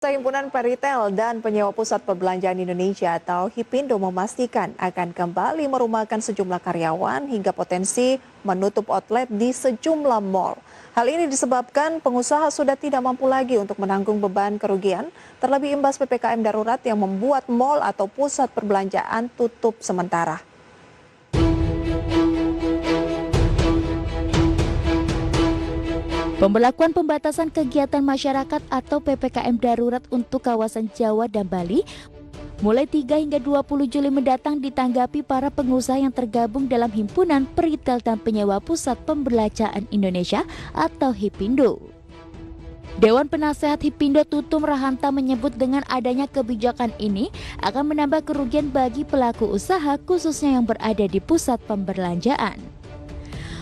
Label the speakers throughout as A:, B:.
A: Himpunan Peritel dan Penyewa Pusat Perbelanjaan Indonesia atau HIPINDO memastikan akan kembali merumahkan sejumlah karyawan hingga potensi menutup outlet di sejumlah mal. Hal ini disebabkan pengusaha sudah tidak mampu lagi untuk menanggung beban kerugian, terlebih imbas PPKM darurat yang membuat mal atau pusat perbelanjaan tutup sementara.
B: Pemberlakuan pembatasan kegiatan masyarakat atau PPKM darurat untuk kawasan Jawa dan Bali mulai 3 hingga 20 Juli mendatang ditanggapi para pengusaha yang tergabung dalam Himpunan Peritel dan Penyewa Pusat Perbelanjaan Indonesia atau HIPINDO. Dewan Penasehat HIPINDO Tutum Rahanta menyebut dengan adanya kebijakan ini akan menambah kerugian bagi pelaku usaha khususnya yang berada di pusat pembelanjaan.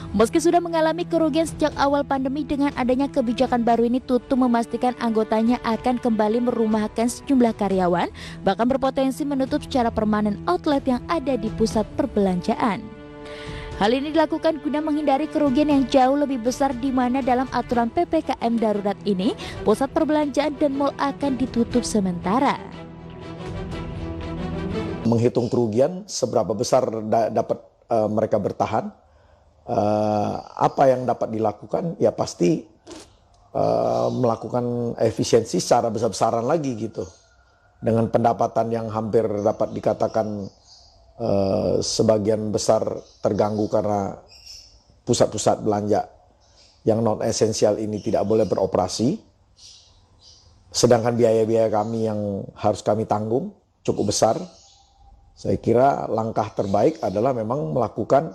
B: Meski sudah mengalami kerugian sejak awal pandemi, dengan adanya kebijakan baru ini Tutum memastikan anggotanya akan kembali merumahkan sejumlah karyawan, bahkan berpotensi menutup secara permanen outlet yang ada di pusat perbelanjaan. Hal ini dilakukan guna menghindari kerugian yang jauh lebih besar, di mana dalam aturan PPKM darurat ini pusat perbelanjaan dan mal akan ditutup sementara.
C: Menghitung kerugian seberapa besar dapat mereka bertahan. Apa yang dapat dilakukan ya pasti melakukan efisiensi secara besar-besaran lagi gitu, dengan pendapatan yang hampir dapat dikatakan sebagian besar terganggu karena pusat-pusat belanja yang non esensial ini tidak boleh beroperasi, sedangkan biaya-biaya kami yang harus kami tanggung cukup besar. Saya kira langkah terbaik adalah memang melakukan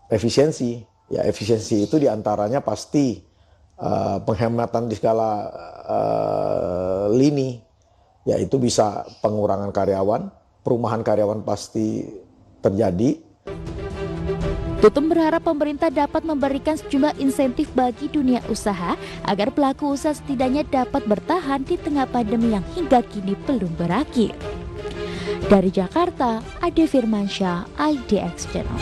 C: efisiensi. Ya, efisiensi itu diantaranya pasti penghematan di skala lini, yaitu bisa pengurangan karyawan, perumahan karyawan pasti terjadi.
B: Tutum berharap pemerintah dapat memberikan sejumlah insentif bagi dunia usaha agar pelaku usaha setidaknya dapat bertahan di tengah pandemi yang hingga kini belum berakhir. Dari Jakarta, Ade Firmansyah, IDX Channel.